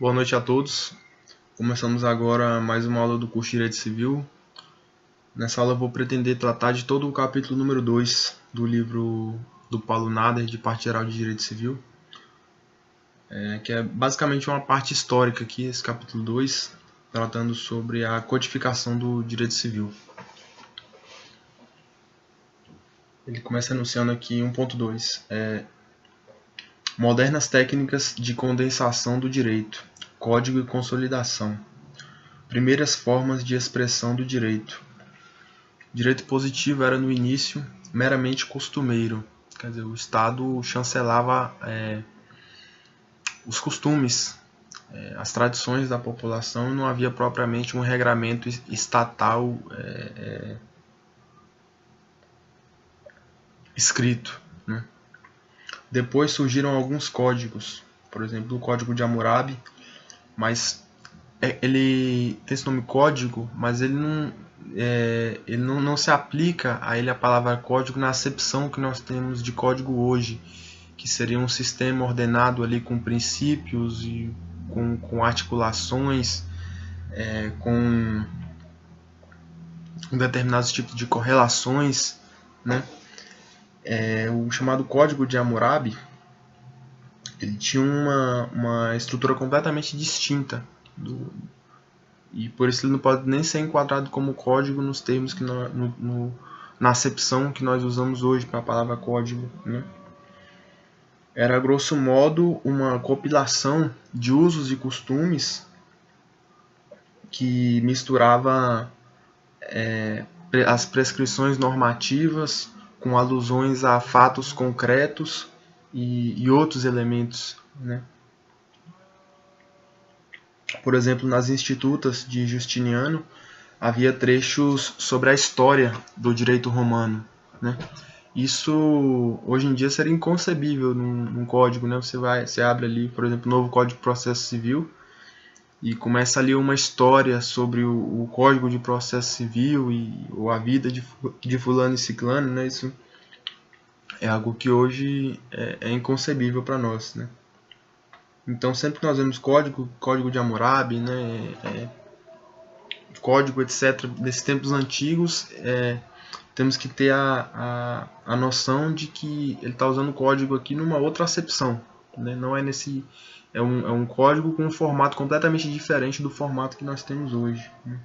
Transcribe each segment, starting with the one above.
Boa noite a todos. Começamos agora mais uma aula do curso de Direito Civil. Nessa aula eu vou pretender tratar de todo o capítulo número 2 do livro do Paulo Nader, de Parte Geral de Direito Civil, que é basicamente uma parte histórica aqui, esse capítulo 2, tratando sobre a codificação do direito civil. Ele começa anunciando aqui 1.2, modernas técnicas de condensação do direito, código e consolidação. Primeiras formas de expressão do direito. Direito positivo era no início meramente costumeiro, quer dizer, o Estado chancelava os costumes, as tradições da população, e não havia propriamente um regramento estatal escrito, né? Depois surgiram alguns códigos, por exemplo, o Código de Hammurabi, mas ele tem esse nome código, mas ele não se aplica a ele a palavra código na acepção que nós temos de código hoje, que seria um sistema ordenado ali com princípios e com articulações, com determinados tipos de correlações, né? O chamado Código de Hammurabi, ele tinha uma estrutura completamente distinta e por isso ele não pode nem ser enquadrado como código nos termos que na acepção que nós usamos hoje para a palavra código, né? Era, grosso modo, uma compilação de usos e costumes que misturava as prescrições normativas com alusões a fatos concretos e outros elementos, né? Por exemplo, nas Institutas de Justiniano havia trechos sobre a história do direito romano, né? Isso hoje em dia seria inconcebível num código, né? Você abre ali, por exemplo, o novo Código de Processo Civil e começa ali uma história sobre o Código de Processo Civil ou a vida de fulano e ciclano, né? Isso é algo que hoje é inconcebível para nós, né? Então, sempre que nós vemos código de Hammurabi, né, código, etc., desses tempos antigos, temos que ter a noção de que ele está usando o código aqui numa outra acepção, né? Não é nesse... É um código com um formato completamente diferente do formato que nós temos hoje, né?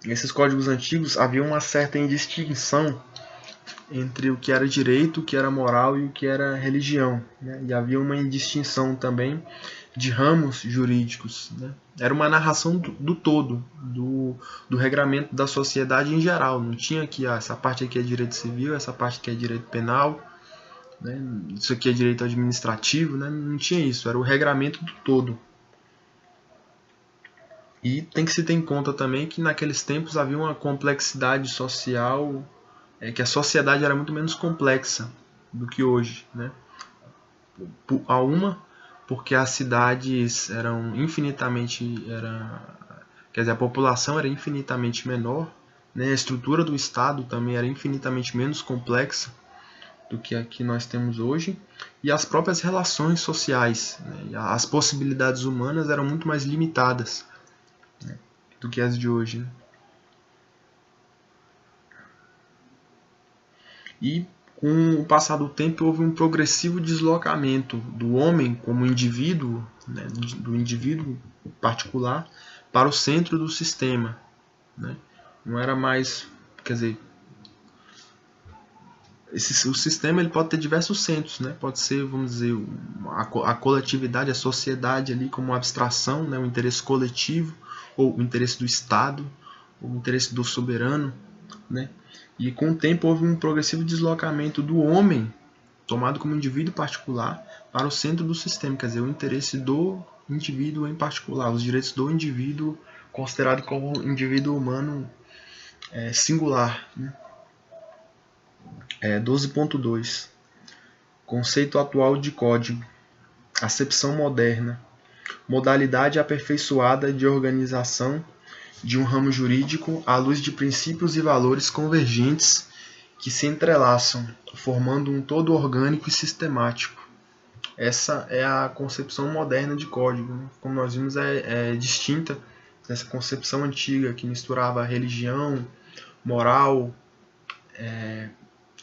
Nesses códigos antigos havia uma certa indistinção entre o que era direito, o que era moral e o que era religião, né? E havia uma indistinção também de ramos jurídicos, né? Era uma narração do todo, do regramento da sociedade em geral. Não tinha aqui, essa parte aqui é direito civil, essa parte aqui é direito penal, né? Isso aqui é direito administrativo, né? Não tinha isso, era o regramento do todo. E tem que se ter em conta também que naqueles tempos havia uma complexidade social, que a sociedade era muito menos complexa do que hoje, né? Porque as cidades eram quer dizer, a população era infinitamente menor, né? A estrutura do Estado também era infinitamente menos complexa do que a que nós temos hoje, e as próprias relações sociais, né? As possibilidades humanas eram muito mais limitadas, né, do que as de hoje, né? E com o passar do tempo houve um progressivo deslocamento do homem como indivíduo, né, do indivíduo particular, para o centro do sistema, né? Não era mais, quer dizer, o sistema ele pode ter diversos centros, né? Pode ser, vamos dizer, a coletividade, a sociedade ali como uma abstração, né? O interesse coletivo, ou o interesse do Estado, ou o interesse do soberano, né? E com o tempo houve um progressivo deslocamento do homem, tomado como indivíduo particular, para o centro do sistema, quer dizer, o interesse do indivíduo em particular, os direitos do indivíduo considerado como indivíduo humano singular, né? 12.2 Conceito atual de código. Acepção moderna. Modalidade aperfeiçoada de organização de um ramo jurídico à luz de princípios e valores convergentes que se entrelaçam, formando um todo orgânico e sistemático. Essa é a concepção moderna de código, né? Como nós vimos, é distinta dessa concepção antiga que misturava religião, moral,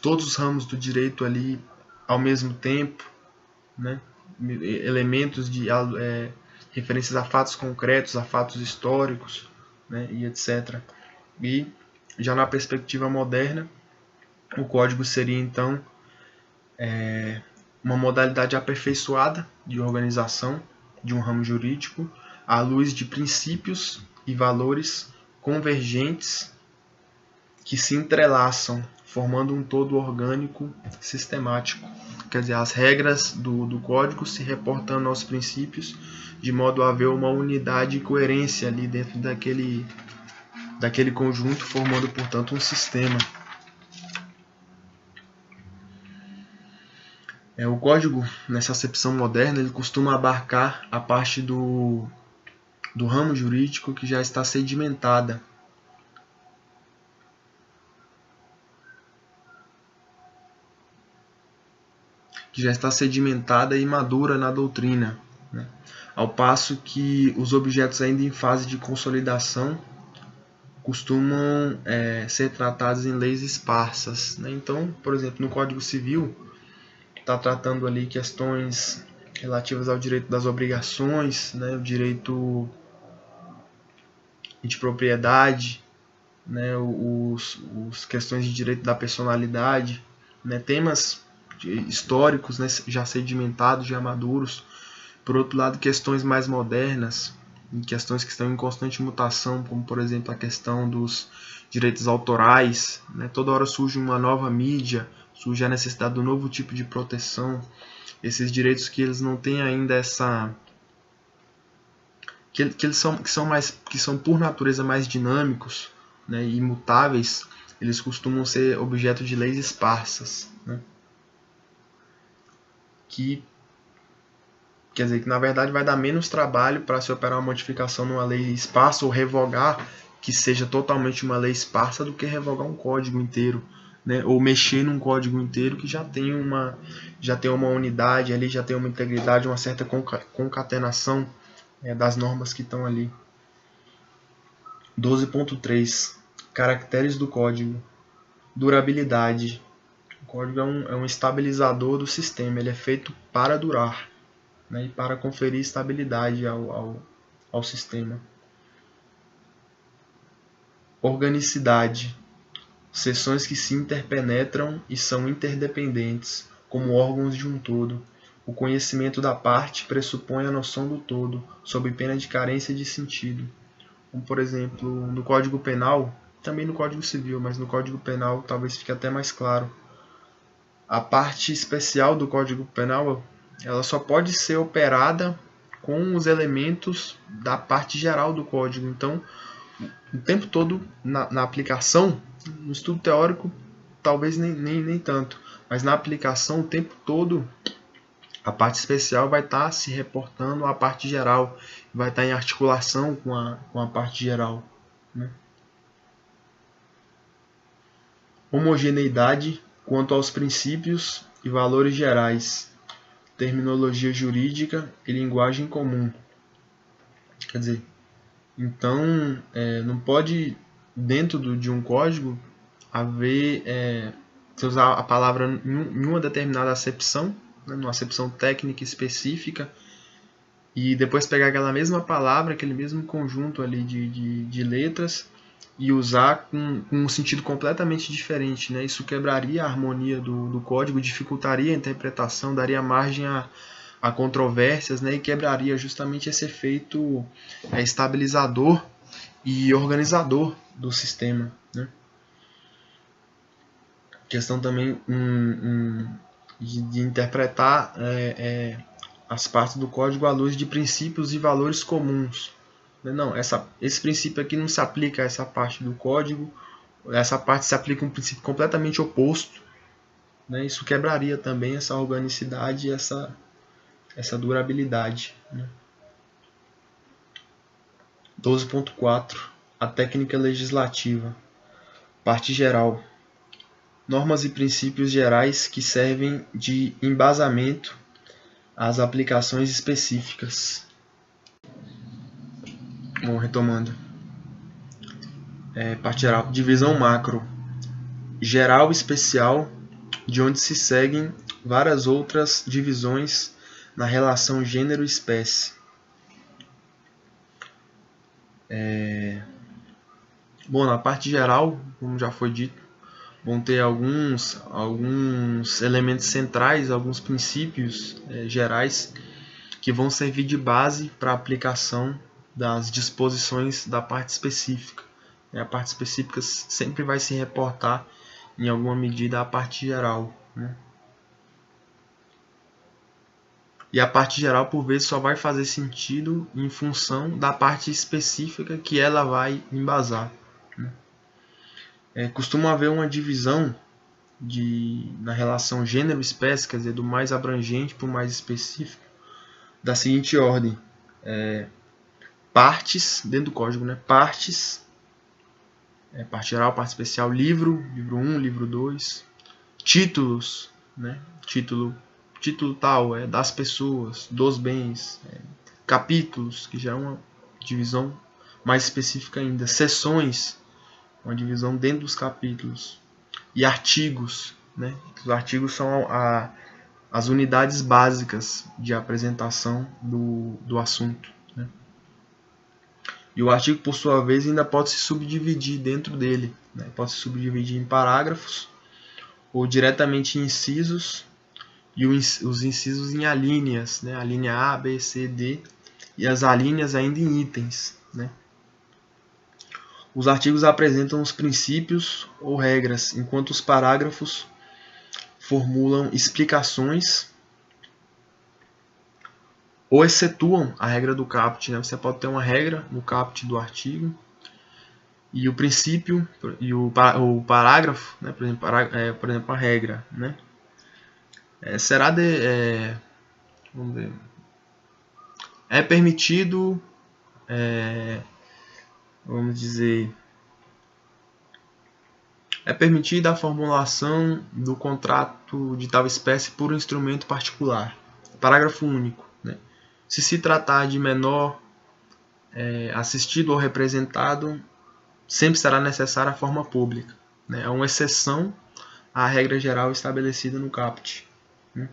todos os ramos do direito ali ao mesmo tempo, né? Elementos de referências a fatos concretos, a fatos históricos, né? E etc. E já na perspectiva moderna, o código seria então uma modalidade aperfeiçoada de organização de um ramo jurídico à luz de princípios e valores convergentes que se entrelaçam, formando um todo orgânico sistemático. Quer dizer, as regras do código se reportando aos princípios, de modo a haver uma unidade e coerência ali dentro daquele conjunto, formando, portanto, um sistema. O código, nessa acepção moderna, ele costuma abarcar a parte do ramo jurídico que já está sedimentada. Que já está sedimentada e madura na doutrina, né? Ao passo que os objetos ainda em fase de consolidação costumam ser tratados em leis esparsas, né? Então, por exemplo, no Código Civil, está tratando ali questões relativas ao direito das obrigações, né? O direito de propriedade, né? Os questões de direito da personalidade, né? Temas históricos, né? Já sedimentados, já maduros. Por outro lado, questões mais modernas, questões que estão em constante mutação, como por exemplo a questão dos direitos autorais, né? Toda hora surge uma nova mídia, surge a necessidade de um novo tipo de proteção. Esses direitos que eles não têm ainda essa... que são por natureza mais dinâmicos, né? E imutáveis, eles costumam ser objeto de leis esparsas, né? Quer dizer que na verdade vai dar menos trabalho para se operar uma modificação numa lei esparsa ou revogar que seja totalmente uma lei esparsa do que revogar um código inteiro, né? Ou mexer num código inteiro que já tem uma unidade ali, já tem uma integridade, uma certa concatenação das normas que estão ali. 12.3 Caracteres do código. Durabilidade. O código é um estabilizador do sistema, ele é feito para durar, né, e para conferir estabilidade ao sistema. Organicidade. Seções que se interpenetram e são interdependentes, como órgãos de um todo. O conhecimento da parte pressupõe a noção do todo, sob pena de carência de sentido. Como, por exemplo, no Código Penal, também no Código Civil, mas no Código Penal talvez fique até mais claro. A parte especial do Código Penal, ela só pode ser operada com os elementos da parte geral do código. Então, o tempo todo, na aplicação, no estudo teórico, talvez nem tanto, mas na aplicação, o tempo todo, a parte especial vai estar se reportando à parte geral, vai estar em articulação com a parte geral, né? Homogeneidade quanto aos princípios e valores gerais, terminologia jurídica e linguagem comum. Quer dizer, então não pode, dentro de um código, haver, se usar a palavra em uma determinada acepção, né, numa acepção técnica específica, e depois pegar aquela mesma palavra, aquele mesmo conjunto ali de letras, e usar com um sentido completamente diferente, né? Isso quebraria a harmonia do código, dificultaria a interpretação, daria margem a controvérsias, né? E quebraria justamente esse efeito estabilizador e organizador do sistema, né? Questão também de interpretar as partes do código à luz de princípios e valores comuns. Não, esse princípio aqui não se aplica a essa parte do código, essa parte se aplica a um princípio completamente oposto, né? Isso quebraria também essa organicidade e essa durabilidade, né? 12.4 A técnica legislativa. Parte geral. Normas e princípios gerais que servem de embasamento as aplicações específicas. Bom, retomando. Parte geral. Divisão macro. Geral e especial, de onde se seguem várias outras divisões na relação gênero-espécie. Bom, na parte geral, como já foi dito, vão ter alguns elementos centrais, alguns princípios gerais que vão servir de base para a aplicação das disposições da parte específica. A parte específica sempre vai se reportar, em alguma medida, à parte geral, né? E a parte geral, por vezes, só vai fazer sentido em função da parte específica que ela vai embasar. Costuma haver uma divisão na relação gênero-espécie, quer dizer, do mais abrangente para o mais específico, da seguinte ordem. Partes, dentro do código, né? Partes, parte geral, parte especial, livro 1, livro 2, títulos, né? Título tal, das pessoas, dos bens, capítulos, que já é uma divisão mais específica ainda, seções, uma divisão dentro dos capítulos, e artigos, né? Os artigos são as unidades básicas de apresentação do assunto, né? E o artigo, por sua vez, ainda pode se subdividir dentro dele, né? Pode se subdividir em parágrafos ou diretamente em incisos, e os incisos em alíneas, né? A linha A, B, C, D, e as alíneas ainda em itens, né? Os artigos apresentam os princípios ou regras, enquanto os parágrafos formulam explicações ou excetuam a regra do caput, né? Você pode ter uma regra no caput do artigo e o princípio e o parágrafo, né? Por exemplo, a regra, né? Vamos ver. É permitido, vamos dizer, é permitida a formulação do contrato de tal espécie por um instrumento particular. Parágrafo único, né? Se se tratar de menor assistido ou representado, sempre será necessária a forma pública, né? É uma exceção à regra geral estabelecida no caput, né?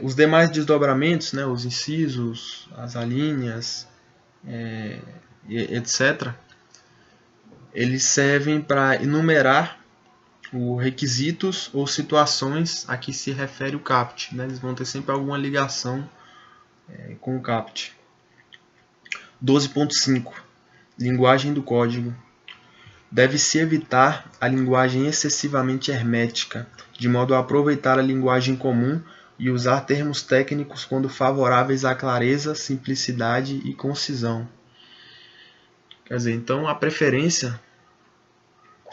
Os demais desdobramentos, né, os incisos, as alíneas, etc., eles servem para enumerar os requisitos ou situações a que se refere o caput, né? Eles vão ter sempre alguma ligação com o caput. 12.5. Linguagem do código. Deve-se evitar a linguagem excessivamente hermética, de modo a aproveitar a linguagem comum e usar termos técnicos quando favoráveis à clareza, simplicidade e concisão. Quer dizer, então a preferência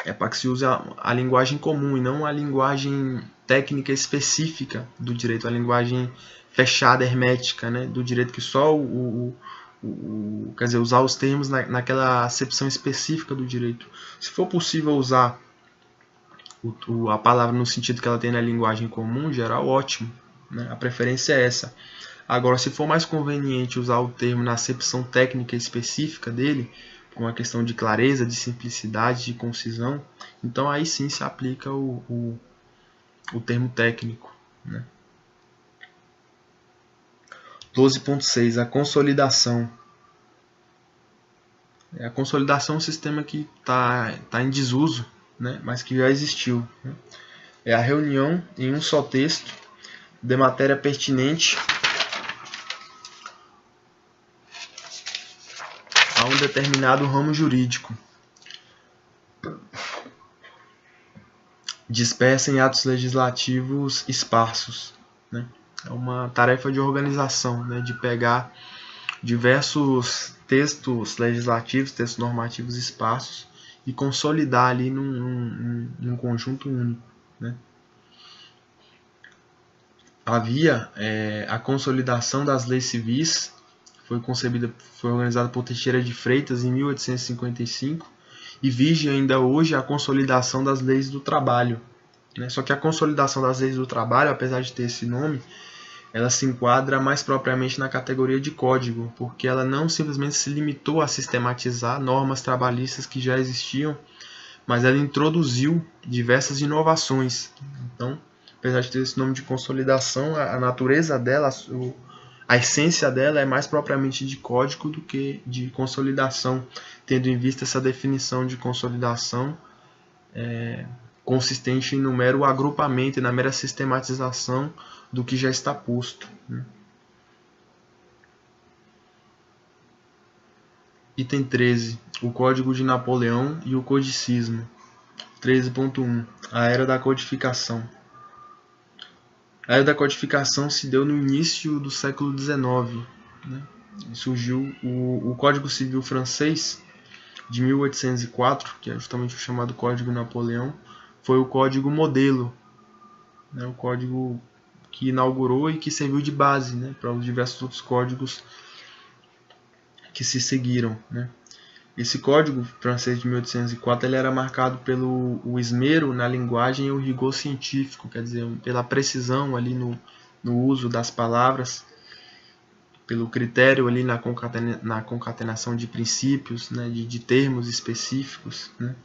é para que se use a linguagem comum e não a linguagem técnica específica do direito, a linguagem fechada, hermética, né, do direito, que só quer dizer, usar os termos naquela acepção específica do direito. Se for possível usar a palavra no sentido que ela tem na linguagem comum, geral, ótimo, né? A preferência é essa. Agora, se for mais conveniente usar o termo na acepção técnica específica dele, por uma questão de clareza, de simplicidade, de concisão, então aí sim se aplica o termo técnico, né? 12.6. A consolidação. A consolidação é um sistema que está em desuso, né, mas que já existiu, né? É a reunião em um só texto de matéria pertinente a um determinado ramo jurídico, dispersa em atos legislativos esparsos, né? É uma tarefa de organização, né, de pegar diversos textos legislativos, textos normativos esparsos e consolidar ali num conjunto único, né? Havia a consolidação das leis civis, foi organizada por Teixeira de Freitas em 1855 e vige ainda hoje a consolidação das leis do trabalho, né? Só que a consolidação das leis do trabalho, apesar de ter esse nome, ela se enquadra mais propriamente na categoria de código, porque ela não simplesmente se limitou a sistematizar normas trabalhistas que já existiam, mas ela introduziu diversas inovações. Então, apesar de ter esse nome de consolidação, a natureza dela, a essência dela é mais propriamente de código do que de consolidação, tendo em vista essa definição de consolidação consistente no mero agrupamento e na mera sistematização do que já está posto, né? Item 13. O Código de Napoleão e o Codicismo. 13.1. A Era da Codificação. A Era da Codificação se deu no início do século XIX, né? Surgiu o Código Civil francês de 1804, que é justamente o chamado Código Napoleão, foi o código modelo, né? O código que inaugurou e que serviu de base, né, para os diversos outros códigos que se seguiram, né? Esse código francês de 1804 ele era marcado pelo esmero na linguagem e o rigor científico, quer dizer, pela precisão ali no uso das palavras, pelo critério ali na concatenação de princípios, né, de termos específicos, né?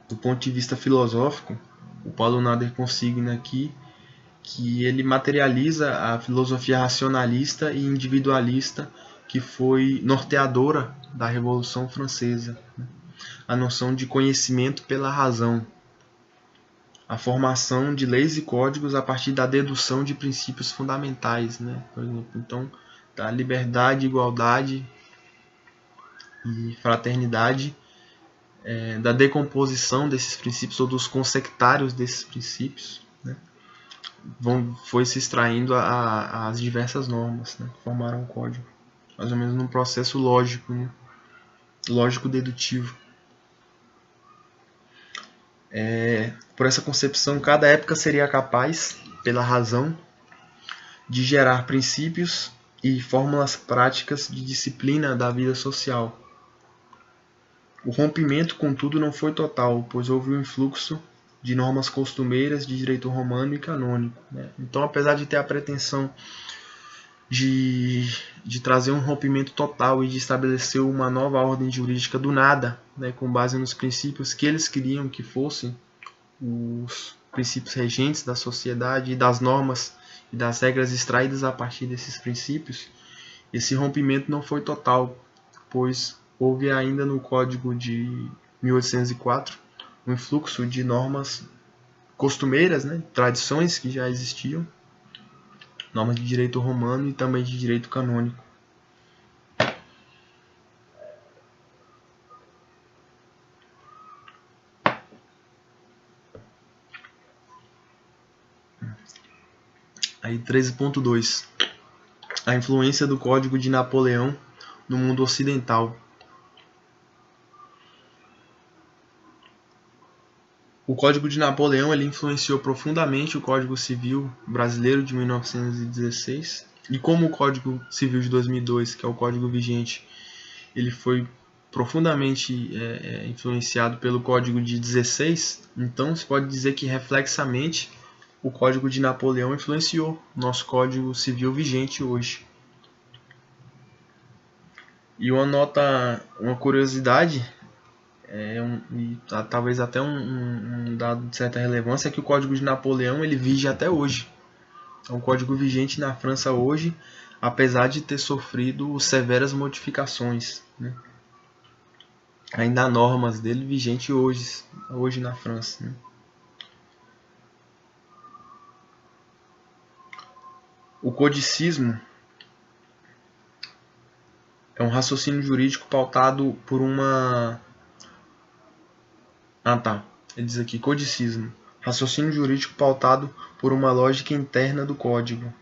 Do ponto de vista filosófico, o Paulo Nader consigna aqui que ele materializa a filosofia racionalista e individualista que foi norteadora da Revolução Francesa, né? A noção de conhecimento pela razão, a formação de leis e códigos a partir da dedução de princípios fundamentais, né? Por exemplo, então, da liberdade, igualdade e fraternidade, da decomposição desses princípios ou dos consectários desses princípios, né? Foi se extraindo as diversas normas, né, que formaram o código, mais ou menos num processo lógico, né, lógico-dedutivo. Por essa concepção, cada época seria capaz, pela razão, de gerar princípios e fórmulas práticas de disciplina da vida social. O rompimento, contudo, não foi total, pois houve um influxo de normas costumeiras de direito romano e canônico, né? Então, apesar de ter a pretensão de trazer um rompimento total e de estabelecer uma nova ordem jurídica do nada, né, com base nos princípios que eles queriam que fossem os princípios regentes da sociedade e das normas e das regras extraídas a partir desses princípios, esse rompimento não foi total, pois houve ainda no Código de 1804 um influxo de normas costumeiras, né, tradições que já existiam, normas de direito romano e também de direito canônico. Aí 13.2. A influência do Código de Napoleão no mundo ocidental. O Código de Napoleão ele influenciou profundamente o Código Civil brasileiro de 1916. E como o Código Civil de 2002, que é o código vigente, ele foi profundamente influenciado pelo Código de 16, então se pode dizer que reflexamente o Código de Napoleão influenciou o nosso Código Civil vigente hoje. E uma curiosidade, talvez até um dado de certa relevância, é que o Código de Napoleão ele vige até hoje. É um código vigente na França hoje, apesar de ter sofrido severas modificações, né? Ainda há normas dele vigentes hoje na França, né? O codicismo é um raciocínio jurídico pautado por uma... Ele diz aqui, codicismo. Raciocínio jurídico pautado por uma lógica interna do código.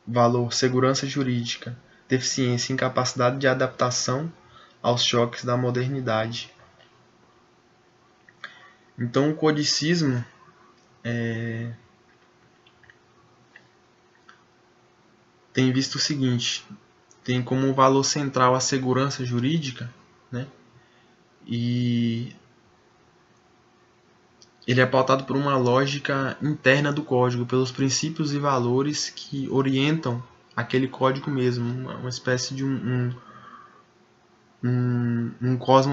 Valor, segurança jurídica. Deficiência, incapacidade de adaptação aos choques da modernidade. Então, o codicismo tem visto o seguinte: tem como valor central a segurança jurídica, né? e ele é pautado por uma lógica interna do código, pelos princípios e valores que orientam aquele código mesmo, uma espécie de um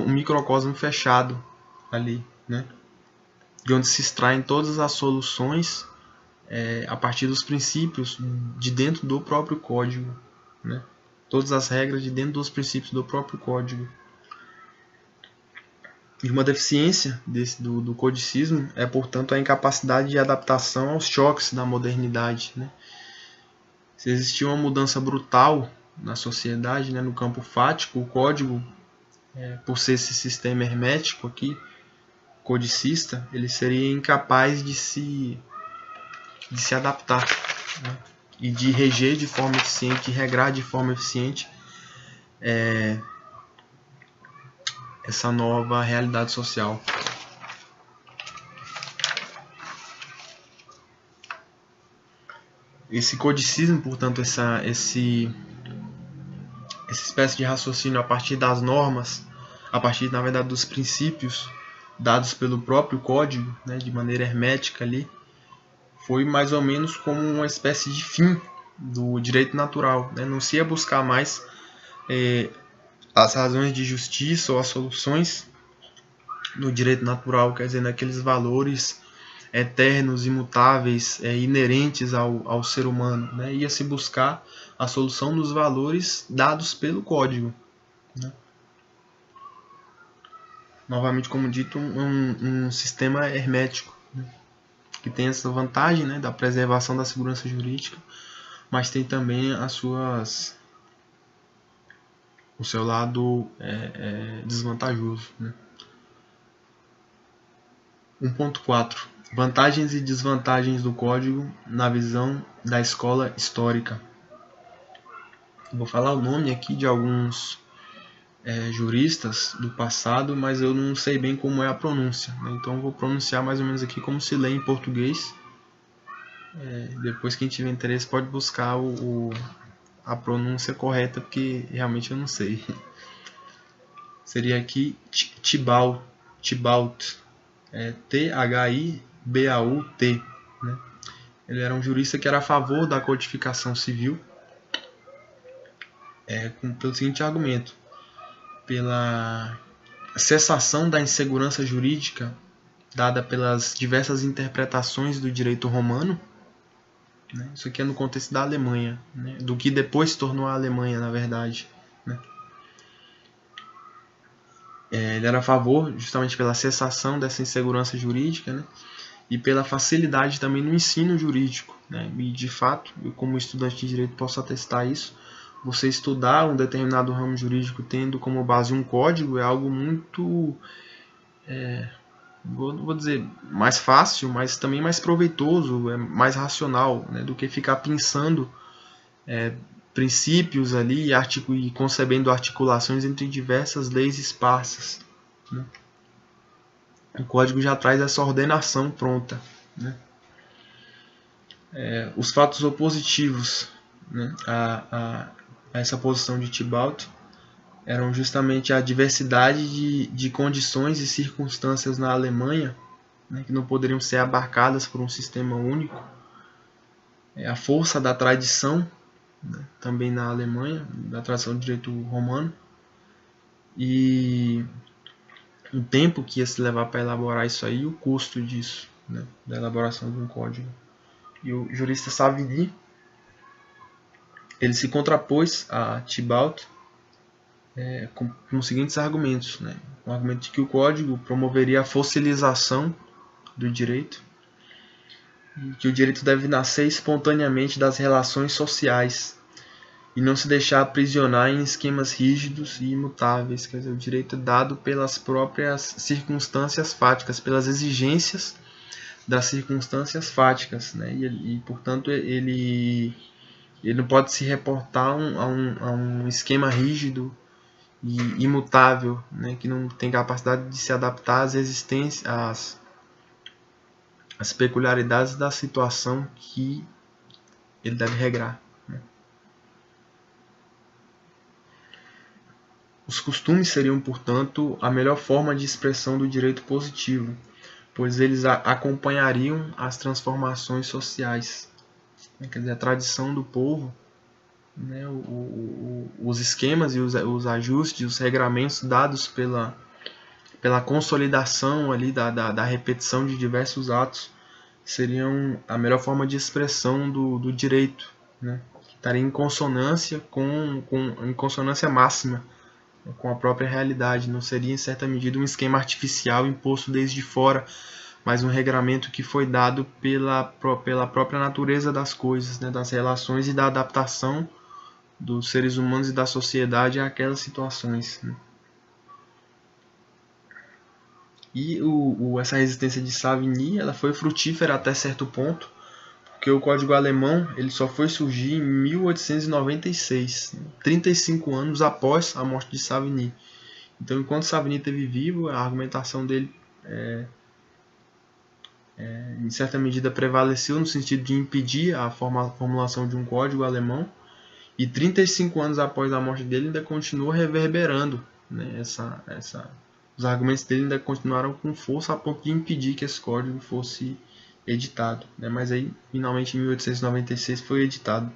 microcosmo fechado ali, né? De onde se extraem todas as soluções a partir dos princípios de dentro do próprio código, né? Todas as regras de dentro dos princípios do próprio código. E uma deficiência do codicismo é, portanto, a incapacidade de adaptação aos choques da modernidade, né? Se existia uma mudança brutal na sociedade, né, no campo fático, o código, por ser esse sistema hermético aqui, codicista, ele seria incapaz de se adaptar, né, e de reger de forma eficiente, de regrar de forma eficiente essa nova realidade social. Esse codicismo, portanto, essa espécie de raciocínio a partir das normas, a partir, na verdade, dos princípios dados pelo próprio código, né, de maneira hermética ali, foi mais ou menos como uma espécie de fim do direito natural, né? Não se ia buscar mais as razões de justiça ou as soluções no direito natural, quer dizer, naqueles valores eternos, imutáveis, inerentes ao ser humano, né? Ia se buscar a solução nos valores dados pelo código, né? Novamente, como dito, um sistema hermético, né, que tem essa vantagem, né, da preservação da segurança jurídica, mas tem também o seu lado desvantajoso, né? 1.4 Vantagens e desvantagens do código na visão da escola histórica. Vou falar o nome aqui de alguns juristas do passado, mas eu não sei bem como é a pronúncia, né? Então vou pronunciar mais ou menos aqui como se lê em português. Depois, quem tiver interesse pode buscar a pronúncia correta, porque realmente eu não sei. Seria aqui Thibaut, Thibaut, né? Ele era um jurista que era a favor da codificação civil, pelo seguinte argumento: pela cessação da insegurança jurídica dada pelas diversas interpretações do direito romano, né? Isso aqui é no contexto da Alemanha, né? Do que depois se tornou a Alemanha, na verdade, né? Ele era a favor justamente pela cessação dessa insegurança jurídica, né? E pela facilidade também no ensino jurídico, né? E de fato, eu como estudante de direito posso atestar isso. Você estudar um determinado ramo jurídico tendo como base um código é algo muito, vou dizer, mais fácil, mas também mais proveitoso, mais racional, né? Do que ficar pensando princípios ali e concebendo articulações entre diversas leis esparsas, né? O código já traz essa ordenação pronta, né? Os fatos opositivos, né, a essa posição de Thibaut eram justamente a diversidade de condições e circunstâncias na Alemanha, né, que não poderiam ser abarcadas por um sistema único, a força da tradição, né, também na Alemanha, da tradição do direito romano, e o tempo que ia se levar para elaborar isso aí e o custo disso, né, da elaboração de um código. E o jurista Savigny, ele se contrapôs a Thibaut com os seguintes argumentos, né? O argumento de que o código promoveria a fossilização do direito, e que o direito deve nascer espontaneamente das relações sociais e não se deixar aprisionar em esquemas rígidos e imutáveis. Quer dizer, o direito é dado pelas próprias circunstâncias fáticas, pelas exigências das circunstâncias fáticas, né? E portanto, ele não pode se reportar a um esquema rígido e imutável, né? Que não tem capacidade de se adaptar às existências, às peculiaridades da situação que ele deve regrar, né? Os costumes seriam, portanto, a melhor forma de expressão do direito positivo, pois eles acompanhariam as transformações sociais. Quer dizer, a tradição do povo, né, os esquemas e os ajustes, os regramentos dados pela consolidação ali da repetição de diversos atos seriam a melhor forma de expressão do direito, né, que estaria em consonância em consonância máxima com a própria realidade. Não seria, em certa medida, um esquema artificial imposto desde fora, mas um regramento que foi dado pela própria natureza das coisas, né, das relações e da adaptação dos seres humanos e da sociedade àquelas situações, né. E essa resistência de Savigny ela foi frutífera até certo ponto, porque o Código Alemão ele só foi surgir em 1896, 35 anos após a morte de Savigny. Então, enquanto Savigny esteve vivo, a argumentação dele, em certa medida, prevaleceu no sentido de impedir a formulação de um código alemão, e 35 anos após a morte dele ainda continua reverberando, né, os argumentos dele ainda continuaram com força a ponto de impedir que esse código fosse editado, né? Mas aí, finalmente, em 1896 foi editado.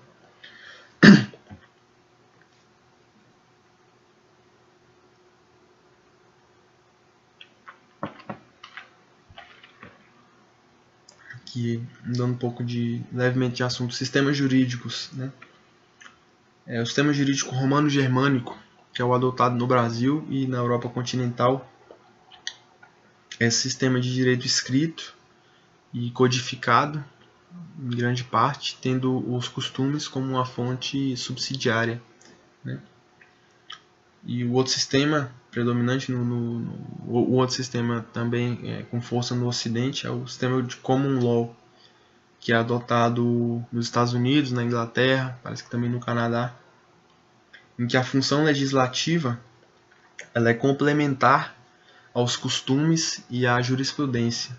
Aqui, dando um pouco levemente de assunto, sistemas jurídicos, né? O sistema jurídico romano-germânico, que é o adotado no Brasil e na Europa continental, é sistema de direito escrito e codificado, em grande parte, tendo os costumes como uma fonte subsidiária, né? E o outro sistema predominante, o outro sistema também com força no Ocidente, é o sistema de common law, que é adotado nos Estados Unidos, na Inglaterra, parece que também no Canadá, em que a função legislativa ela é complementar aos costumes e à jurisprudência.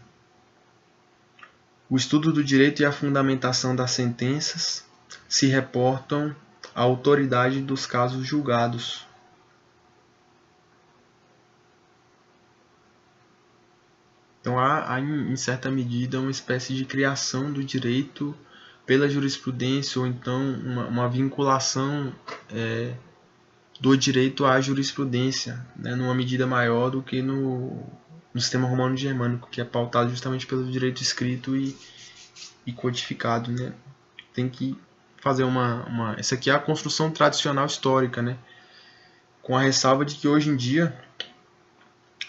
O estudo do direito e a fundamentação das sentenças se reportam à autoridade dos casos julgados. Então há em certa medida uma espécie de criação do direito pela jurisprudência, ou então uma vinculação do direito à jurisprudência, né, numa medida maior do que no sistema romano-germânico, que é pautado justamente pelo direito escrito e codificado, né. Tem que fazer essa aqui é a construção tradicional histórica, né, com a ressalva de que hoje em dia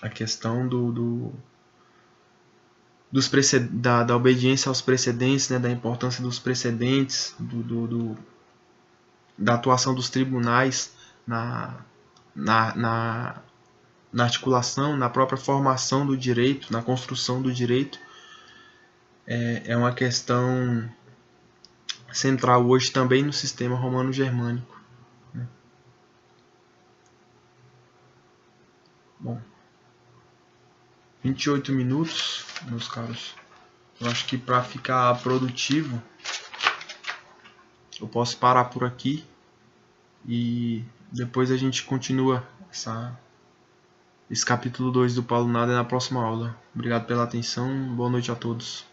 a questão da obediência aos precedentes, né, da importância dos precedentes, da atuação dos tribunais na articulação, na própria formação do direito, na construção do direito, é uma questão central hoje também no sistema romano-germânico, né? Bom, 28 minutos, meus caros. Eu acho que para ficar produtivo, eu posso parar por aqui e depois a gente continua esse capítulo 2 do Paulo Nader na próxima aula. Obrigado pela atenção, boa noite a todos.